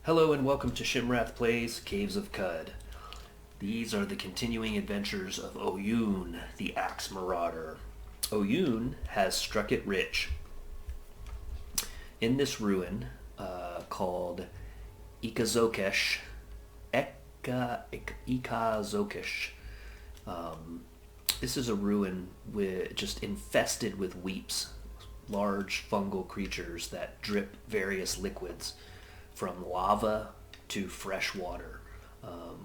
Hello and welcome to Shimrath Plays Caves of Qud. These are the continuing adventures of Oyuun, the Axe Marauder. Oyuun has struck it rich. In this ruin called Ikazokesh, Ikazokesh, this is a ruin just infested with weeps, large fungal creatures that drip various liquids from lava to fresh water,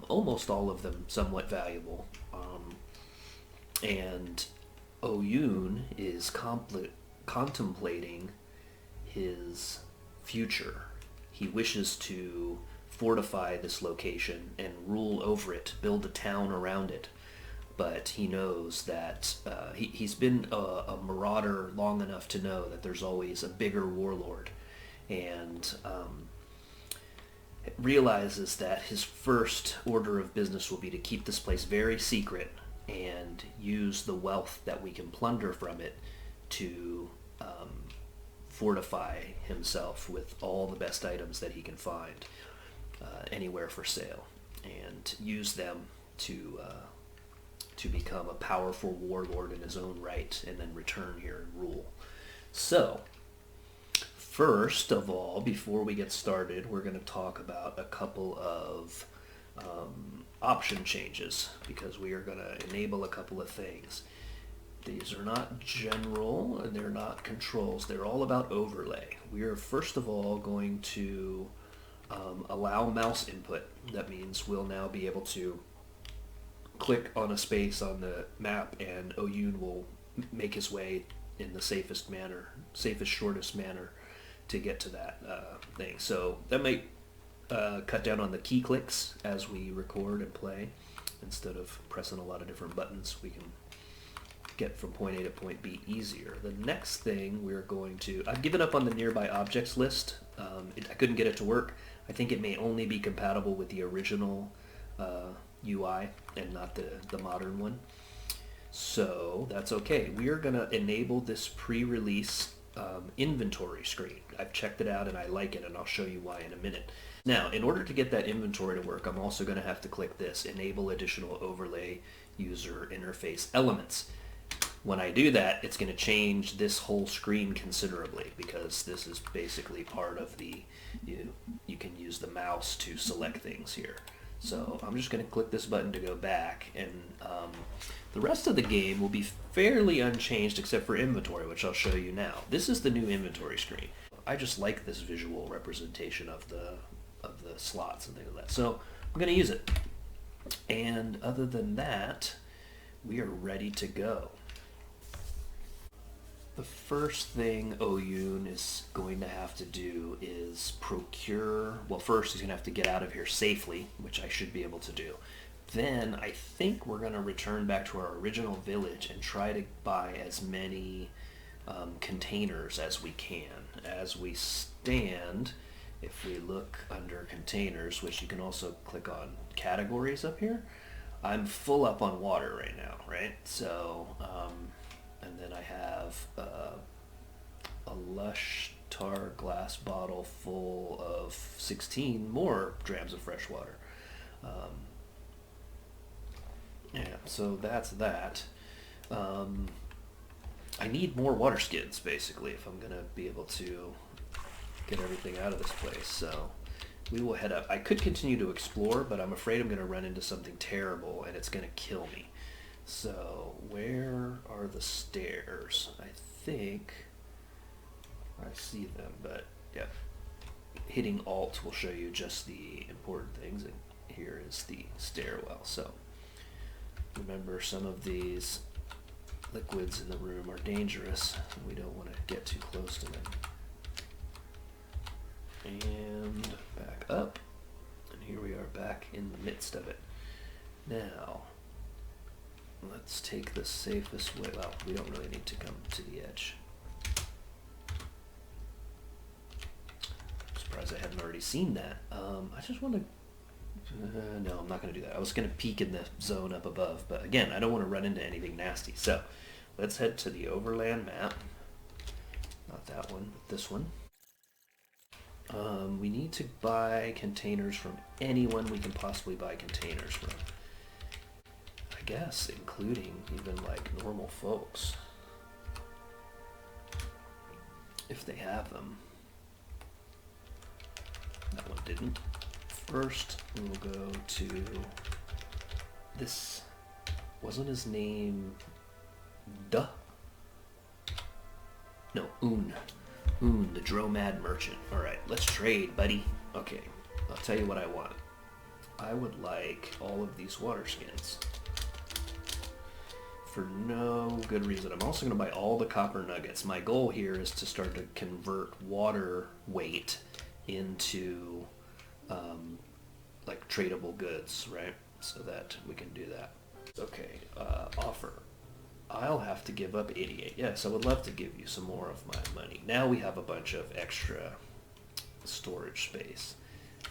almost all of them somewhat valuable. And Oyuun is contemplating his future. He wishes to fortify this location and rule over it, build a town around it. But he knows that he's been a marauder long enough to know that there's always a bigger warlord. And realizes that his first order of business will be to keep this place very secret and use the wealth that we can plunder from it to fortify himself with all the best items that he can find anywhere for sale, and use them to become a powerful warlord in his own right, and then return here and rule. So, first of all, before we get started, we're going to talk about a couple of option changes, because we are going to enable a couple of things. These are not general and they're not controls. They're all about overlay. We are first of all going to allow mouse input. That means we'll now be able to click on a space on the map and Oyuun will make his way in the safest, shortest manner to get to that thing. So that might cut down on the key clicks as we record and play. Instead of pressing a lot of different buttons, we can get from point A to point B easier. The next thing we're going to... I've given up on the nearby objects list. I couldn't get it to work. I think it may only be compatible with the original UI and not the modern one. So that's okay. We are going to enable this pre-release inventory screen. I've checked it out and I like it, and I'll show you why in a minute. Now, in order to get that inventory to work, I'm also going to have to click this, Enable Additional Overlay User Interface Elements. When I do that, it's going to change this whole screen considerably, because this is basically part of the, you can use the mouse to select things here. So I'm just going to click this button to go back, and the rest of the game will be fairly unchanged except for inventory, which I'll show you now. This is the new inventory screen. I just like this visual representation of the slots and things like that. So I'm going to use it. And other than that, we are ready to go. The first thing Oyuun is going to have to do is procure... Well, first he's going to have to get out of here safely, which I should be able to do. Then I think we're going to return back to our original village and try to buy as many containers as we can. As we stand, if we look under containers, which you can also click on categories up here, I'm full up on water right now, right? So, and then I have a lush tar glass bottle full of 16 more drams of fresh water. Yeah, so that's that. I need more water skids, basically, if I'm going to be able to get everything out of this place. So we will head up. I could continue to explore, but I'm afraid I'm going to run into something terrible, and it's going to kill me. So where are the stairs? I think I see them, but yeah. Hitting Alt will show you just the important things, and here is the stairwell. So remember, some of these liquids in the room are dangerous, and we don't want to get too close to them. And back up, and here we are back in the midst of it. Now, let's take the safest way. Well, we don't really need to come to the edge. I'm surprised I hadn't already seen that. I just want to... no, I'm not going to do that. I was going to peek in the zone up above, but again, I don't want to run into anything nasty. So, let's head to the overland map. Not that one, but this one. We need to buy containers from anyone we can possibly buy containers from. I guess, including even like normal folks. If they have them. That one didn't. First, we'll go to this. Wasn't his name Duh? No, Oyuun. Oyuun, the Dromad merchant. Alright, let's trade, buddy. Okay, I'll tell you what I want. I would like all of these water skins. For no good reason. I'm also going to buy all the copper nuggets. My goal here is to start to convert water weight into like tradable goods, right? So that we can do that. Okay, offer. I'll have to give up 88. Yes, I would love to give you some more of my money. Now we have a bunch of extra storage space.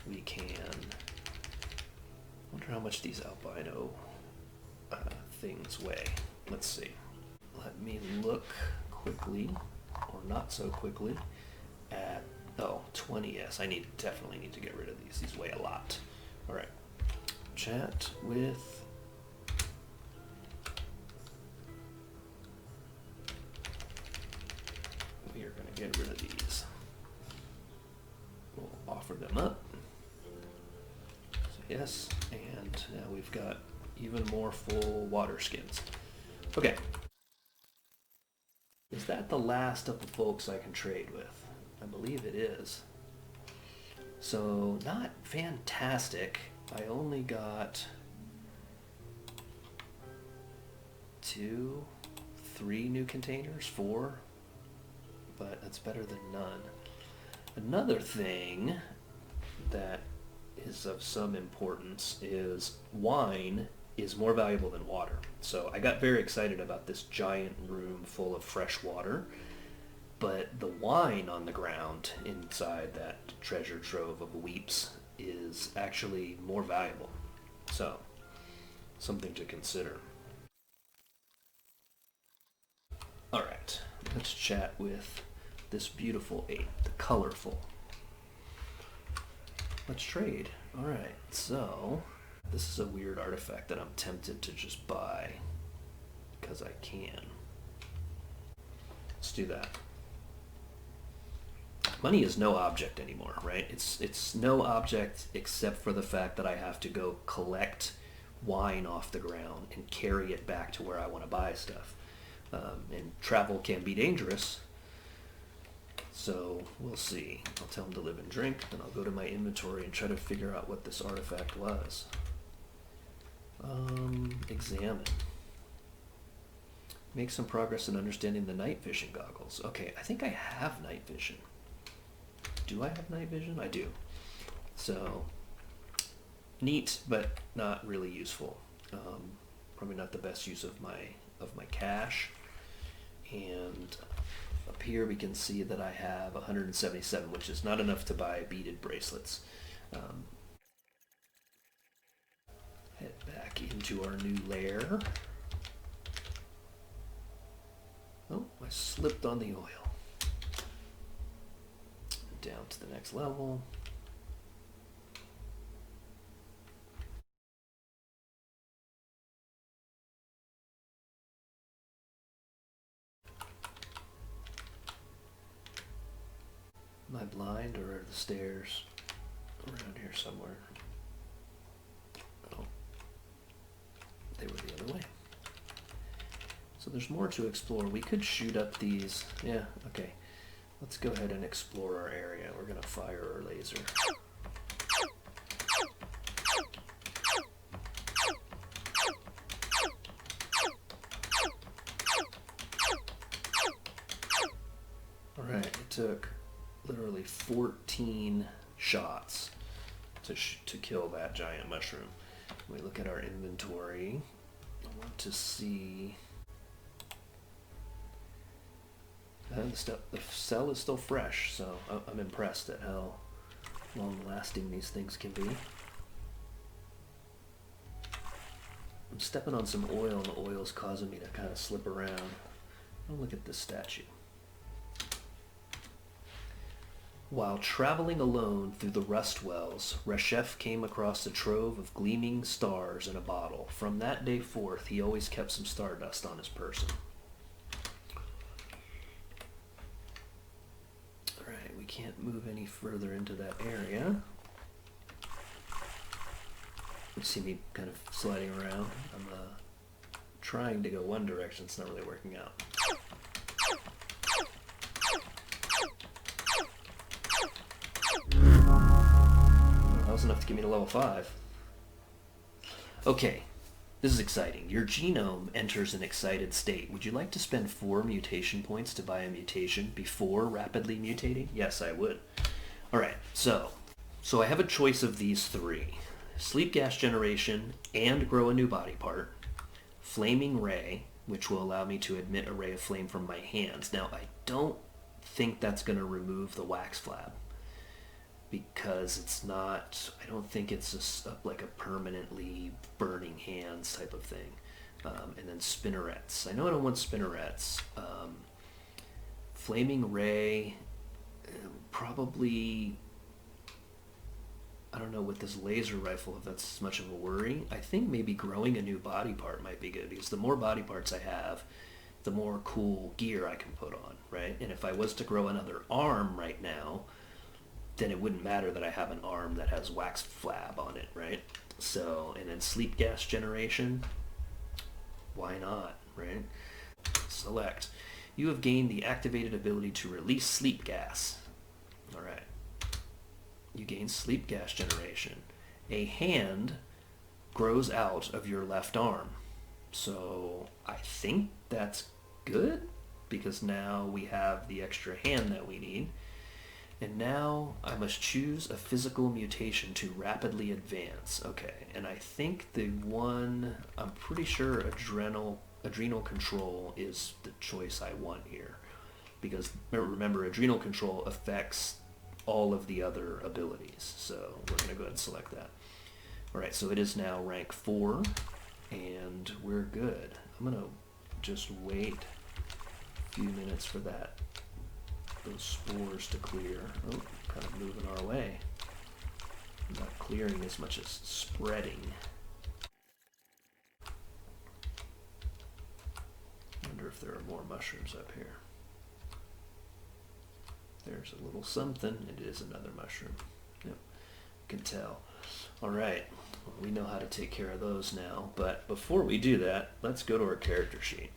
We can... I wonder how much these albino things weigh. Let's see. Let me look quickly, or not so quickly, at... Oh, 20, yes. Definitely need to get rid of these. These weigh a lot. All right. Chat with... We are going to get rid of these. We'll offer them up. So yes, and now we've got even more full water skins. Okay. Is that the last of the folks I can trade with? I believe it is. So, not fantastic. I only got 2, 3 new containers, 4, but that's better than none. Another thing that is of some importance is wine is more valuable than water. So I got very excited about this giant room full of fresh water, but the wine on the ground inside that treasure trove of weeps is actually more valuable. So, something to consider. Alright, let's chat with this beautiful ape, the colorful. Let's trade. Alright, so this is a weird artifact that I'm tempted to just buy because I can. Let's do that. Money is no object anymore, right? It's no object except for the fact that I have to go collect wine off the ground and carry it back to where I want to buy stuff. And travel can be dangerous, so we'll see. I'll tell him to live and drink, then I'll go to my inventory and try to figure out what this artifact was. Examine. Make some progress in understanding the night vision goggles. Okay, I think I have night vision. Do I have night vision? I do. So, neat, but not really useful. Probably not the best use of my cash. And up here we can see that I have 177, which is not enough to buy beaded bracelets. Head back into our new lair. Oh, I slipped on the oil. Down to the next level. Am I blind, or are the stairs around here somewhere? Oh, they were the other way. So there's more to explore. We could shoot up these. Yeah, okay. Let's go ahead and explore our area. We're going to fire our laser. Alright, it took literally 14 shots to kill that giant mushroom. When we look at our inventory, I want to see... the cell is still fresh, so I'm impressed at how long-lasting these things can be. I'm stepping on some oil, and the oil's causing me to kind of slip around. Oh, look at this statue. While traveling alone through the rust wells, Reshef came across a trove of gleaming stars in a bottle. From that day forth, he always kept some stardust on his person. Alright, we can't move any further into that area. You see me kind of sliding around. I'm trying to go one direction, it's not really working out. That was enough to get me to level 5. Okay, this is exciting. Your genome enters an excited state. Would you like to spend 4 mutation points to buy a mutation before rapidly mutating? Yes, I would. Alright, so I have a choice of these 3. Sleep gas generation and grow a new body part. Flaming ray, which will allow me to emit a ray of flame from my hands. Now, I don't think that's going to remove the wax flab, because it's not, I don't think it's like a permanently burning hands type of thing. And then spinnerets. I know I don't want spinnerets. Flaming ray, probably, I don't know with this laser rifle if that's much of a worry. I think maybe growing a new body part might be good, because the more body parts I have, the more cool gear I can put on, right? And if I was to grow another arm right now, then it wouldn't matter that I have an arm that has wax flab on it, right? So, and then sleep gas generation, why not, right? Select. You have gained the activated ability to release sleep gas. All right. You gain sleep gas generation. A hand grows out of your left arm. So I think that's good, because now we have the extra hand that we need. And now I must choose a physical mutation to rapidly advance. Okay, and I think the one, I'm pretty sure adrenal control is the choice I want here. Because remember, adrenal control affects all of the other abilities. So we're going to go ahead and select that. Alright, so it is now rank 4, and we're good. I'm going to just wait a few minutes for those spores to clear. Oh, kind of moving our way. Not clearing as much as spreading. Wonder if there are more mushrooms up here. There's a little something. It is another mushroom. Yep, can tell. All right, well, we know how to take care of those now. But before we do that, let's go to our character sheet.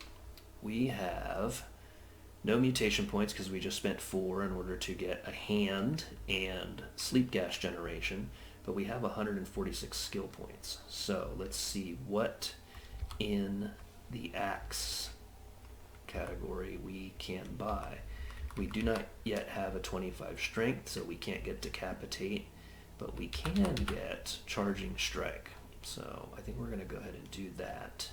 We have no mutation points because we just spent 4 in order to get a hand and sleep gas generation, but we have 146 skill points. So let's see what in the axe category we can buy. We do not yet have a 25 strength, so we can't get decapitate, but we can get charging strike. So I think we're going to go ahead and do that.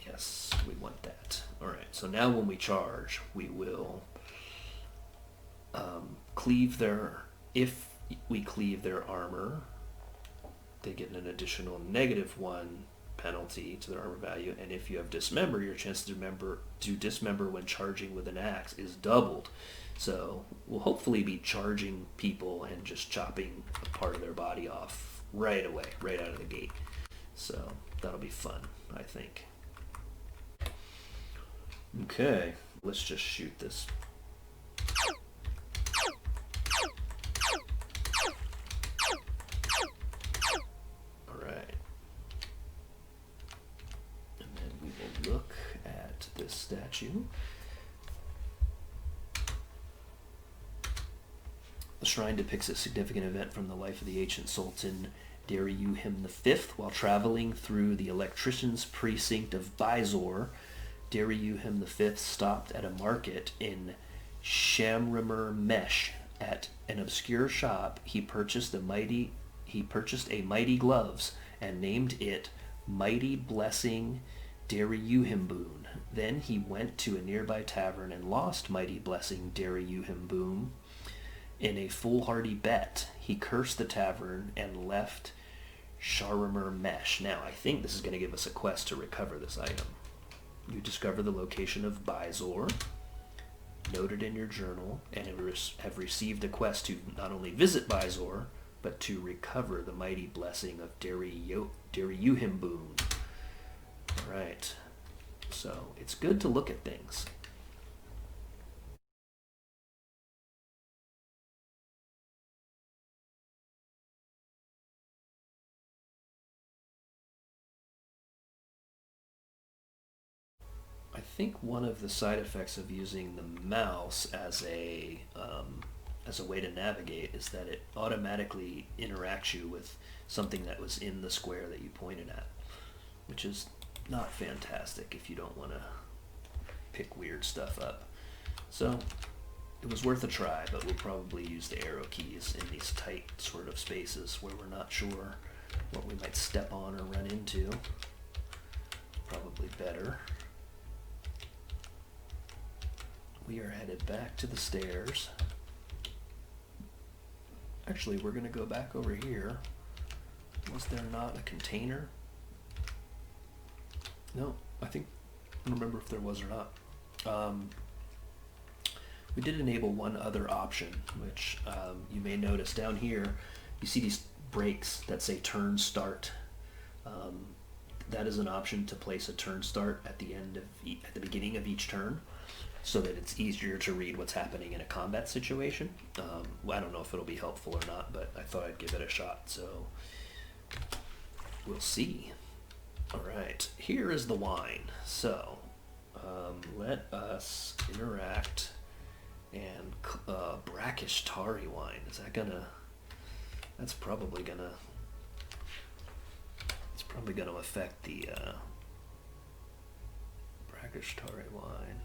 Yes, we want that. Alright, so now when we charge, we will cleave if we cleave their armor, they get an additional -1 penalty to their armor value, and if you have dismember, your chance to dismember when charging with an axe is doubled. So we'll hopefully be charging people and just chopping a part of their body off right away, right out of the gate. So that'll be fun, I think. Okay, let's just shoot this. Alright. And then we will look at this statue. The shrine depicts a significant event from the life of the ancient Sultan Dariuhim V. While traveling through the electrician's precinct of Bizor, Dariuhim V stopped at a market in Shamramer. At an obscure shop, he purchased a mighty gloves and named it Mighty Blessing Dariuhim. Then he went to a nearby tavern and lost Mighty Blessing Dariuhim in a foolhardy bet. He cursed the tavern and left Shamramer. Now, I think this is going to give us a quest to recover this item. You discover the location of Bizor. noted in your journal, and have received a quest to not only visit Bizor, but to recover the mighty blessing of Deriuhimboon. Alright, so it's good to look at things. I think one of the side effects of using the mouse as a way to navigate is that it automatically interacts you with something that was in the square that you pointed at, which is not fantastic if you don't want to pick weird stuff up. So it was worth a try, but we'll probably use the arrow keys in these tight sort of spaces where we're not sure what we might step on or run into. Probably better. We are headed back to the stairs. Actually, we're going to go back over here. Was there not a container? No, I don't remember if there was or not. We did enable one other option, which you may notice down here. You see these breaks that say turn start. That is an option to place a turn start at the beginning of each turn, so that it's easier to read what's happening in a combat situation. I don't know if it'll be helpful or not, but I thought I'd give it a shot, so we'll see. Alright, here is the wine. So, let us interact, and brackish tarry wine. That's probably gonna affect the brackish tarry wine.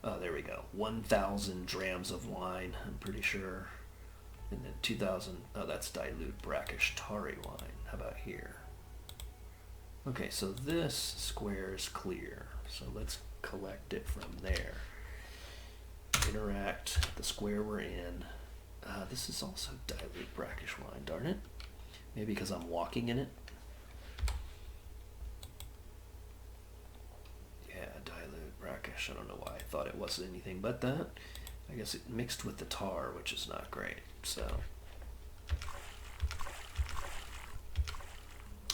Oh, there we go. 1,000 drams of wine, I'm pretty sure. And then 2,000, oh, that's dilute brackish tarry wine. How about here? Okay, so this square is clear. So let's collect it from there. Interact the square we're in. This is also dilute brackish wine, darn it. Maybe because I'm walking in it. Brackish. I don't know why I thought it wasn't anything but that. I guess it mixed with the tar, which is not great. So,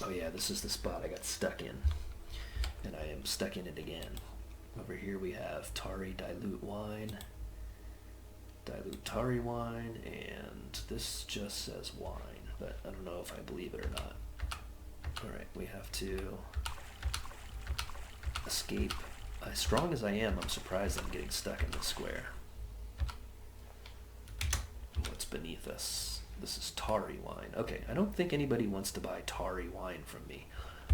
oh yeah, this is the spot I got stuck in, and I am stuck in it again. Over here we have tarry dilute wine, dilute tarry wine, and this just says wine, but I don't know if I believe it or not. Alright, we have to escape. As strong as I am, I'm surprised I'm getting stuck in this square. What's beneath us? This is tarry wine. Okay, I don't think anybody wants to buy tarry wine from me.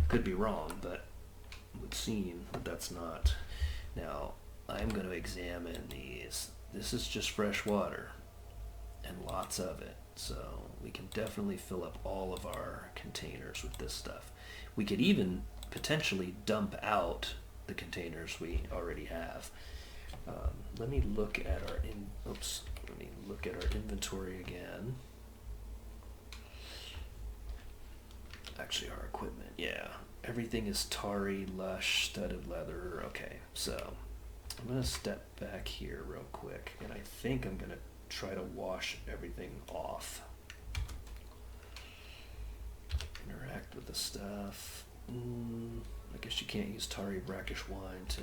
Could be wrong, but it would seem that that's not. Now, I'm going to examine these. This is just fresh water, and lots of it. So we can definitely fill up all of our containers with this stuff. We could even potentially dump out the containers we already have. Let me look at our inventory again. Actually, our equipment. Yeah, everything is tarry, lush, studded leather. Okay, so I'm gonna step back here real quick, and I think I'm gonna try to wash everything off. Interact with the stuff. I guess you can't use tarry brackish wine to.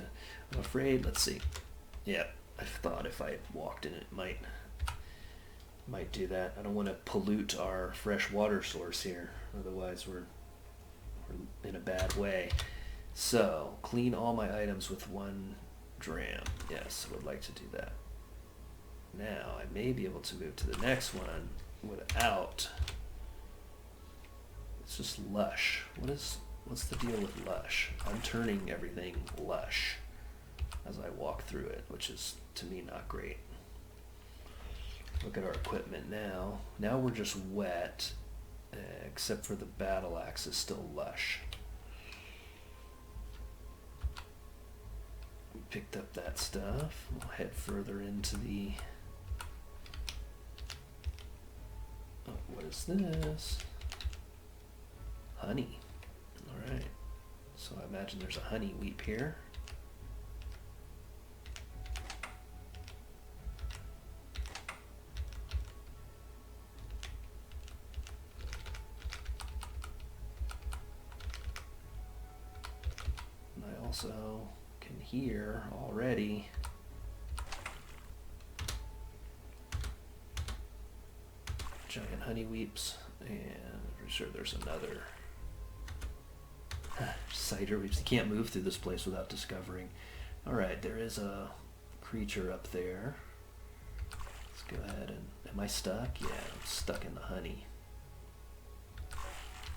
I'm afraid. Let's see. Yeah, I thought if I walked in it, might do that. I don't want to pollute our fresh water source here. Otherwise, we're in a bad way. So clean all my items with 1 dram. Yes, I would like to do that. Now I may be able to move to the next one without. It's just lush. What's the deal with lush? I'm turning everything lush as I walk through it, which is, to me, not great. Look at our equipment now. Now we're just wet, except for the battle axe is still lush. We picked up that stuff. We'll head further into the... Oh, what is this? Honey. Alright, so I imagine there's a honey weep here. also can hear already. Giant honey weeps, and I'm sure there's another cider weeps. You can't move through this place without discovering. Alright, there is a creature up there. Let's go ahead and... Am I stuck? Yeah, I'm stuck in the honey.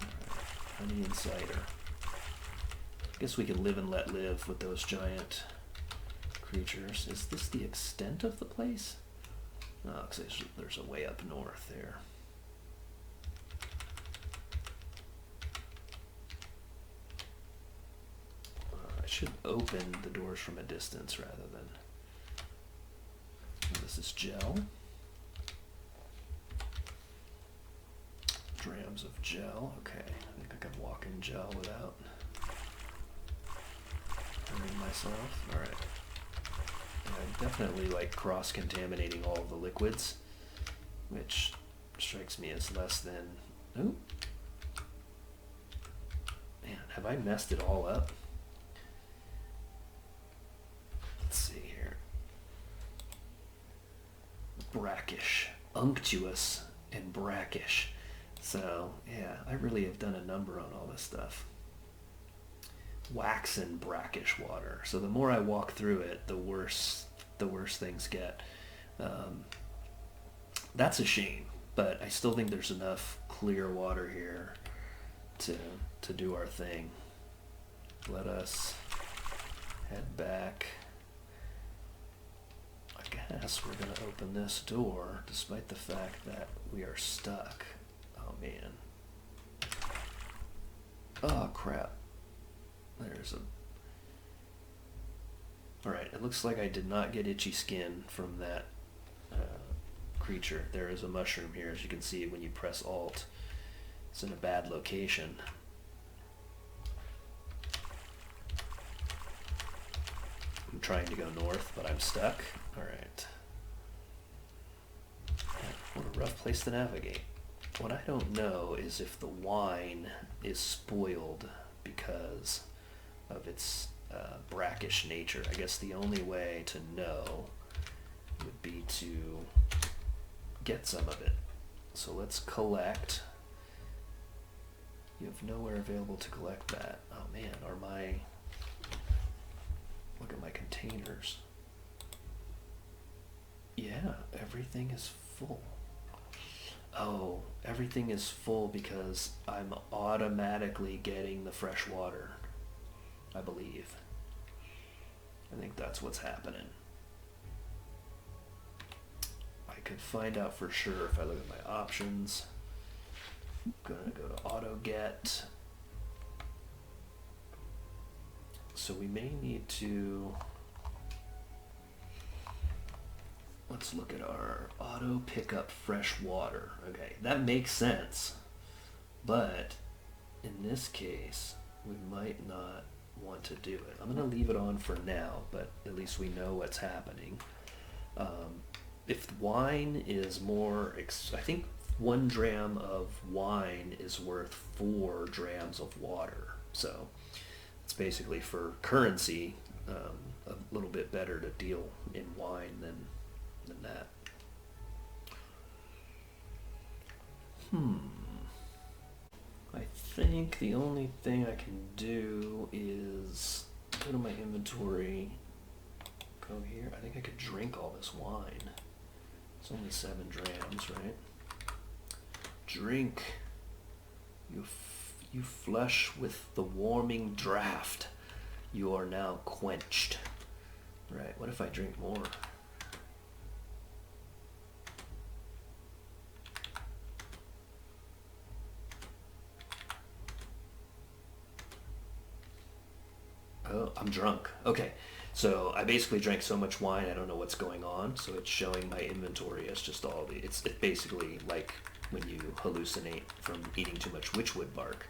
Alright, honey and cider. Guess we can live and let live with those giant creatures. Is this the extent of the place? Oh, because there's a way up north there. I should open the doors from a distance rather than... This is gel. Drams of gel. Okay, I think I can walk in gel without hurting myself. Alright. I definitely like cross-contaminating all of the liquids, which strikes me as less than... Ooh. Man, have I messed it all up? Let's see here. Brackish. Unctuous and brackish. So, yeah, I really have done a number on all this stuff. Waxen brackish water. So the more I walk through it, the worse things get. That's a shame, but I still think there's enough clear water here to do our thing. Let us head back. I guess we're going to open this door, despite the fact that we are stuck. Oh, man. Oh, crap. There's a... Alright, it looks like I did not get itchy skin from that creature. There is a mushroom here, as you can see when you press Alt. It's in a bad location. I'm trying to go north, but I'm stuck. Alright. What a rough place to navigate. What I don't know is if the wine is spoiled because of its brackish nature. I guess the only way to know would be to get some of it. So let's collect. You have nowhere available to collect that. Oh man, are my... Look at my containers. Yeah, everything is full. Oh, everything is full because I'm automatically getting the fresh water, I believe. I think that's what's happening. I could find out for sure if I look at my options. I'm gonna go to auto get. So we may need to... Let's look at our auto pick up fresh water. Okay, that makes sense. But in this case, we might not want to do it. I'm going to leave it on for now, but at least we know what's happening. If wine is more... I think 1 dram of wine is worth 4 drams of water. So it's basically for currency a little bit better to deal in wine than that. I think the only thing I can do is go to my inventory, go here. I think I could drink all this wine. It's only 7 drams, right? Drink. You flush with the warming draft. You are now quenched. Right, what if I drink more? Oh, I'm drunk. Okay, so I basically drank so much wine I don't know what's going on, so it's showing my inventory as just all the... It's basically like when you hallucinate from eating too much witchwood bark.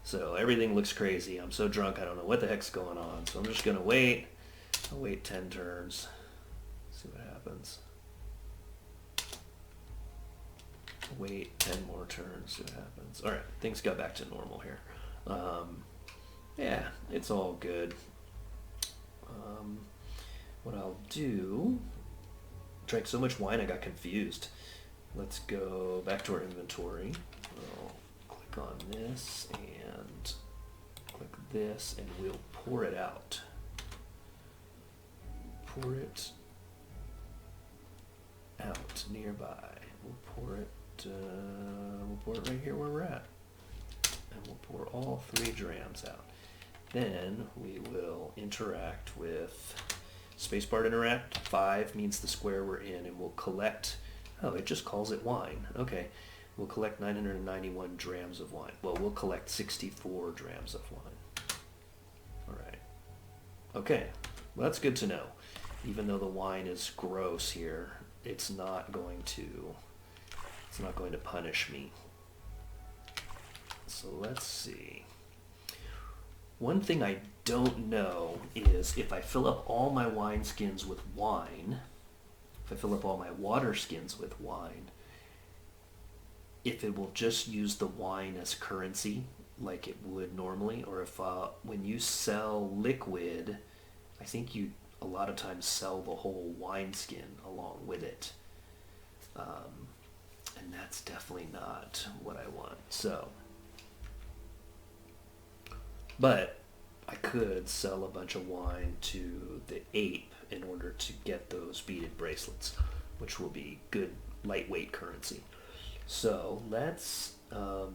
So everything looks crazy. I'm so drunk I don't know what the heck's going on, so I'm just gonna wait. I'll wait 10 turns. See what happens. Wait 10 more turns, see what happens. Alright, things got back to normal here. Yeah, it's all good. What I'll do, drank so much wine I got confused. Let's go back to our inventory. We'll click on this and click this, and we'll pour it out. Pour it out nearby. We'll pour it right here where we're at. And we'll pour all 3 drams out. Then we will interact with spacebar to interact. 5 means the square we're in, and we'll collect, oh, it just calls it wine. Okay, we'll collect 991 drams of wine. Well, we'll collect 64 drams of wine. All right. Okay, well, that's good to know. Even though the wine is gross here, it's not going to punish me. So let's see. One thing I don't know is if I fill up all my wine skins with wine, if I fill up all my water skins with wine, if it will just use the wine as currency like it would normally, or if when you sell liquid, I think you a lot of times sell the whole wine skin along with it. And that's definitely not what I want. So, but I could sell a bunch of wine to the ape in order to get those beaded bracelets, which will be good lightweight currency. So let's go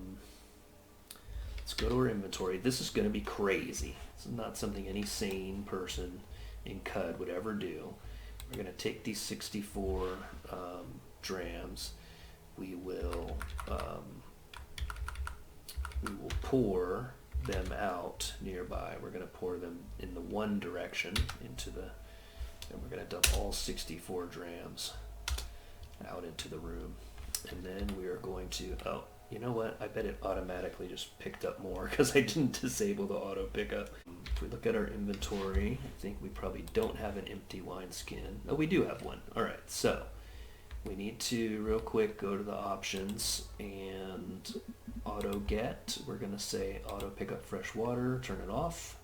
to our inventory. This is going to be crazy. It's not something any sane person in Qud would ever do. We're going to take these 64 drams. We will pour them out nearby. We're going to pour them in the one direction into the, and we're going to dump all 64 drams out into the room. And then we are going to, oh, you know what? I bet it automatically just picked up more because I didn't disable the auto pickup. If we look at our inventory, I think we probably don't have an empty wineskin. Oh, we do have one. All right, so we need to real quick go to the options and auto get. We're going to say auto pick up fresh water, turn it off.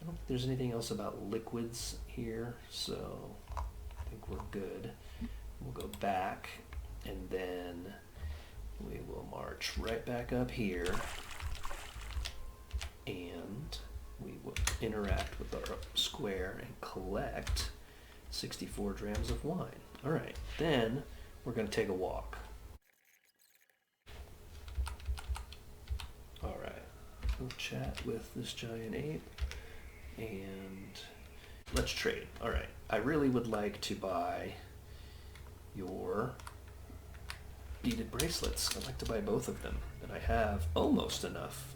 I don't think there's anything else about liquids here, so I think we're good. We'll go back, and then we will march right back up here, and we will interact with our square and collect 64 drams of wine. All right, then we're going to take a walk. All right, we'll chat with this giant ape, and let's trade. All right, I really would like to buy your beaded bracelets. I'd like to buy both of them, and I have almost enough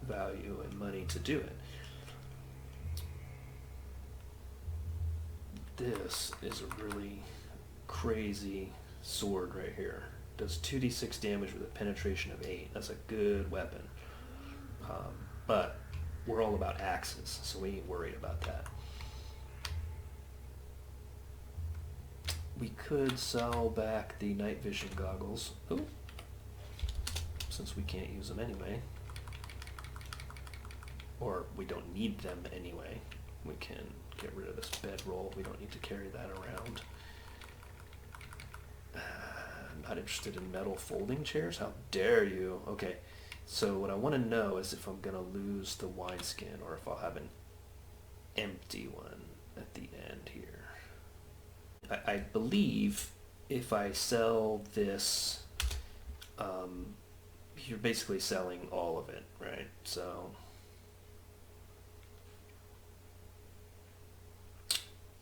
value and money to do it. This is a really crazy sword right here. Does 2d6 damage with a penetration of 8. That's a good weapon. But we're all about axes, so we ain't worried about that. We could sell back the night vision goggles. Ooh. Since we can't use them anyway. Or we don't need them anyway. We can get rid of this bedroll. We don't need to carry that around. I'm not interested in metal folding chairs. How dare you? Okay, so what I want to know is if I'm going to lose the wineskin or if I'll have an empty one at the end here. I believe if I sell this, you're basically selling all of it, right? So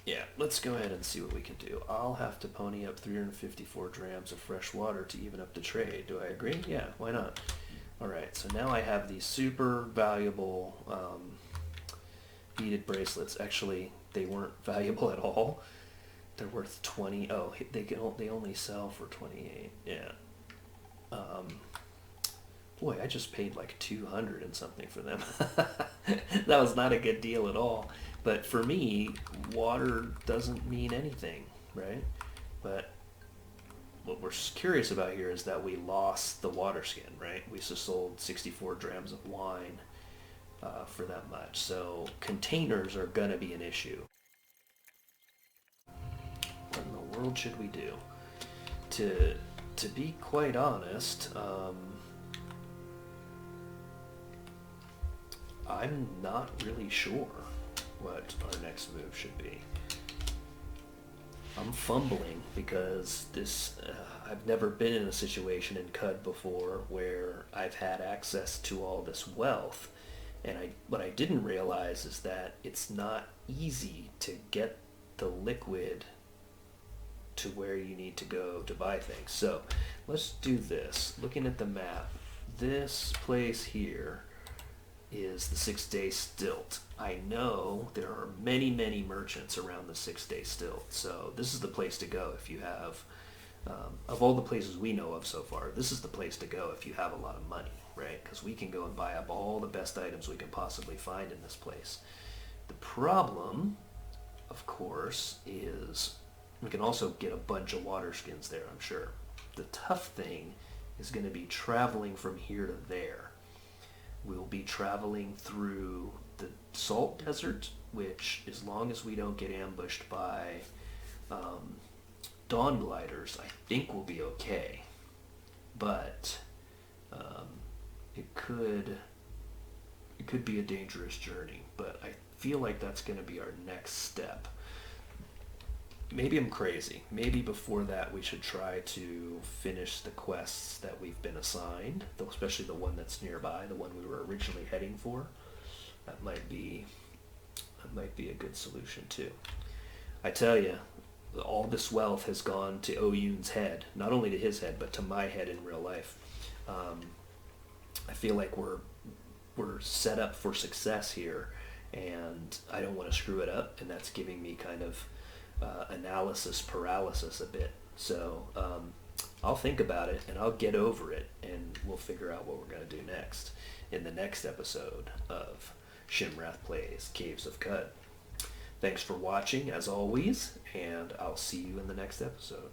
yeah, let's go ahead and see what we can do. I'll have to pony up 354 drams of fresh water to even up the trade. Do I agree? Yeah, why not? All right, so now I have these super valuable beaded bracelets. Actually, they weren't valuable at all. They're worth 20. Oh, they only sell for 28. Yeah. Boy, I just paid like 200 and something for them. That was not a good deal at all. But for me, water doesn't mean anything, right? But what we're curious about here is that we lost the water skin, right? We just sold 64 drams of wine for that much. So containers are going to be an issue. What in the world should we do? To be quite honest, I'm not really sure what our next move should be. I'm fumbling because I've never been in a situation in Qud before where I've had access to all this wealth. And what I didn't realize is that it's not easy to get the liquid to where you need to go to buy things. So let's do this. Looking at the map, this place here is the 6-day stilt. I know there are many, many merchants around the 6-day stilt, so this is the place to go if you have, of all the places we know of so far, this is the place to go if you have a lot of money, right? Because we can go and buy up all the best items we can possibly find in this place. The problem, of course, is we can also get a bunch of water skins there, I'm sure. The tough thing is going to be traveling from here to there. We'll be traveling through the salt desert, which, as long as we don't get ambushed by dawn gliders, I think we'll be okay. But it could be a dangerous journey. But I feel like that's going to be our next step. Maybe I'm crazy. Maybe before that we should try to finish the quests that we've been assigned, especially the one that's nearby, the one we were originally heading for. That might be a good solution too. I tell you, all this wealth has gone to Oyuun's head, not only to his head, but to my head in real life. I feel like we're set up for success here, and I don't want to screw it up, and that's giving me kind of analysis paralysis a bit. So I'll think about it and I'll get over it, and we'll figure out what we're going to do next in the next episode of Shimrath Plays Caves of Qud. Thanks for watching as always, and I'll see you in the next episode.